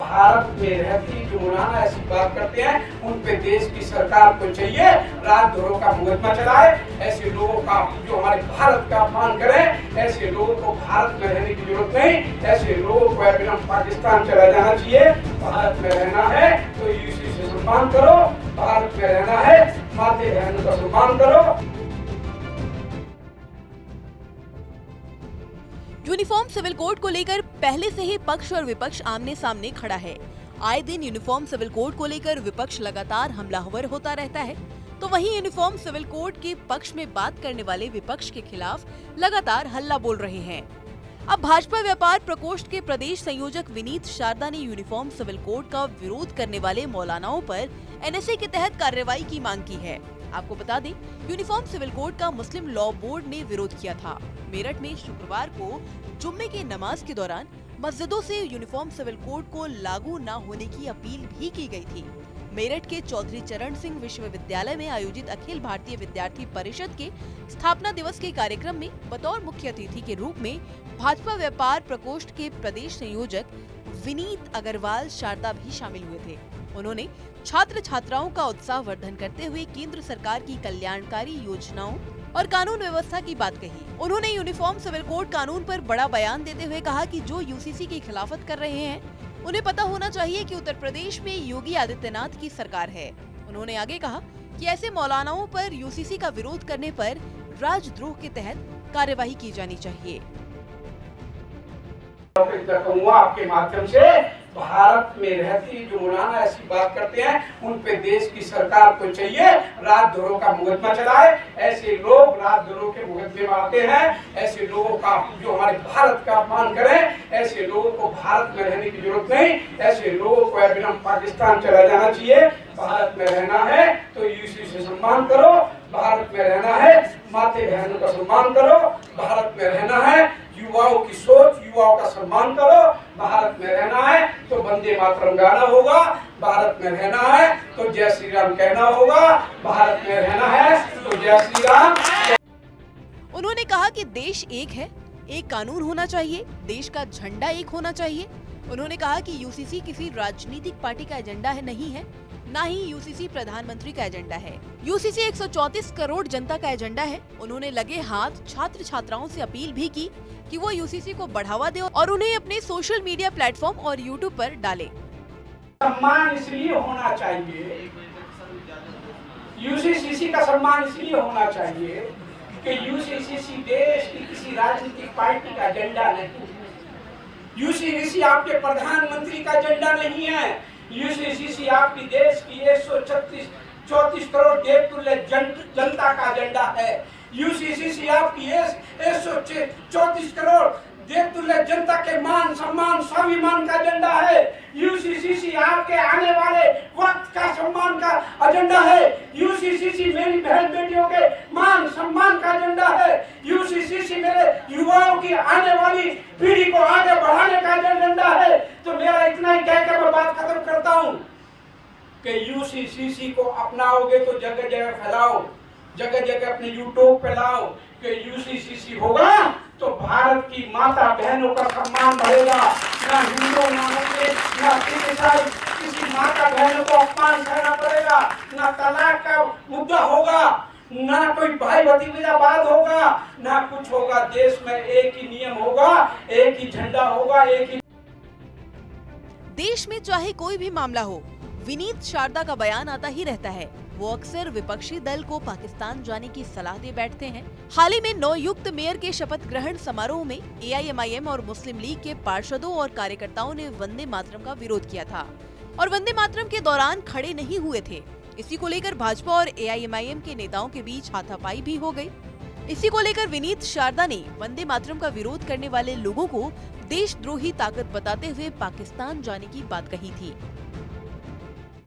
भारत में रहती जो मौलाना ऐसी बात करते हैं, उन पे देश की सरकार को चाहिए राजद्रोह का मुकदमा चलाए। ऐसे लोगों का जो हमारे भारत का अपमान करें, ऐसे लोगों को भारत में रहने की जरूरत नहीं। ऐसे लोगों को अविलंब पाकिस्तान चला जाना चाहिए। भारत में रहना है तो यूसी से सम्मान करो, भारत में रहना है माते बहनों का सम्मान करो। यूनिफॉर्म सिविल कोड को लेकर पहले से ही पक्ष और विपक्ष आमने सामने खड़ा है। आए दिन यूनिफॉर्म सिविल कोड को लेकर विपक्ष लगातार हमलावर होता रहता है, तो वहीं यूनिफॉर्म सिविल कोड के पक्ष में बात करने वाले विपक्ष के खिलाफ लगातार हल्ला बोल रहे हैं। अब भाजपा व्यापार प्रकोष्ठ के प्रदेश संयोजक विनीत शारदा ने यूनिफॉर्म सिविल कोड का विरोध करने वाले मौलानाओं पर एनएसए के तहत कार्रवाई की मांग की है। आपको बता दें, यूनिफॉर्म सिविल कोड का मुस्लिम लॉ बोर्ड ने विरोध किया था। मेरठ में शुक्रवार को जुम्मे की नमाज के दौरान मस्जिदों से यूनिफॉर्म सिविल कोड को लागू न होने की अपील भी की गई थी। मेरठ के चौधरी चरण सिंह विश्वविद्यालय में आयोजित अखिल भारतीय विद्यार्थी परिषद के स्थापना दिवस के कार्यक्रम में बतौर मुख्य अतिथि के रूप में भाजपा व्यापार प्रकोष्ठ के प्रदेश संयोजक विनीत अग्रवाल शारदा भी शामिल हुए थे। उन्होंने छात्र छात्राओं का उत्साह वर्धन करते हुए केंद्र सरकार की कल्याणकारी योजनाओं और कानून व्यवस्था की बात कही। उन्होंने यूनिफॉर्म सिविल कोड कानून पर बड़ा बयान देते हुए कहा कि जो यूसीसी की खिलाफत कर रहे हैं, उन्हें पता होना चाहिए कि उत्तर प्रदेश में योगी आदित्यनाथ की सरकार है। उन्होंने आगे कहा कि ऐसे मौलानाओं पर यूसीसी का विरोध करने पर राजद्रोह के तहत कार्यवाही की जानी चाहिए। आपके माध्यम से भारत में रहती जो मौलाना ऐसी बात करते हैं, उन पे देश की सरकार को चाहिए राजद्रोह का मुकदमा चलाए। ऐसे लोग राजद्रोह के मुकदमे में आते हैं। ऐसे लोगों का जो हमारे भारत का अपमान करें, ऐसे लोगों को भारत में रहने की जरूरत नहीं। ऐसे लोगों को अविलंब पाकिस्तान चला जाना चाहिए। भारत में रहना है तो यूसी से सम्मान करो, भारत में रहना है माते बहनों का सम्मान करो, भारत में रहना है युवाओं की सोच, युवाओं का सम्मान करो। भारत में रहना है तो वंदे मातरम गाना होगा, भारत में रहना है तो जय श्री राम कहना होगा, भारत में रहना है तो जय श्री राम। उन्होंने कहा कि देश एक है, एक कानून होना चाहिए, देश का झंडा एक होना चाहिए। उन्होंने कहा कि यूसीसी किसी राजनीतिक पार्टी का एजेंडा है नहीं है, ना ही यूसीसी प्रधानमंत्री का एजेंडा है। यूसीसी 134 करोड़ जनता का एजेंडा है। उन्होंने लगे हाथ छात्र छात्राओं से अपील भी की कि वो यूसीसी को बढ़ावा दे और उन्हें अपने सोशल मीडिया प्लेटफॉर्म और यूट्यूब पर डाले। सम्मान इसलिए होना चाहिए, यूसीसी का सम्मान इसलिए होना चाहिए कि यूसीसी देश की किसी राजनीतिक पार्टी का एजेंडा नहीं। यूसीसी आपके प्रधानमंत्री का एजेंडा नहीं है। यूसीसी आपकी देश की 134 करोड़ देवतुल्य जनता का एजेंडा है। यूसीसी आपकी 134 करोड़ देवतुल्य जनता के मान सम्मान स्वाभिमान का एजेंडा है। यूसीसी आपके आने वाले वक्त का सम्मान का एजेंडा है। यूसीसी मेरी बहन बेटियों के मान सम्मान का एजेंडा है। यूसीसी मेरे युवाओं की आने वाली पीढ़ी को आगे बढ़ाने का एजेंडा है। तो मेरा इतना ही कहकर मैं बात खत्म करता हूँ कि यूसीसी को अपनाओगे तो जगह जगह फैलाओ, जगह जगह अपने यूट्यूब पे लाओ कि यूसीसी होगा तो भारत की माता बहनों का सम्मान बढ़ेगा। ना हिंदू ना मुस्लिम ना सिख ईसाई किसी माता बहनों को अपमान करना पड़ेगा, ना तलाक का मुद्दा होगा, ना कोई भाई भतीजावाद होगा, ना कुछ होगा। देश में एक ही नियम होगा, एक ही झंडा होगा, एक ही। देश में चाहे कोई भी मामला हो, विनीत शारदा का बयान आता ही रहता है। वो अक्सर विपक्षी दल को पाकिस्तान जाने की सलाह दे बैठते हैं। हाल ही में नवयुक्त मेयर के शपथ ग्रहण समारोह में एआईएमआईएम और मुस्लिम लीग के पार्षदों और कार्यकर्ताओं ने वंदे मातरम का विरोध किया था और वंदे मातरम के दौरान खड़े नहीं हुए थे। इसी को लेकर भाजपा और एआईएमआईएम के नेताओं के बीच हाथापाई भी हो गई। इसी को लेकर विनीत शारदा ने वंदे मातरम का विरोध करने वाले लोगों को देशद्रोही ताकत बताते हुए पाकिस्तान जाने की बात कही थी।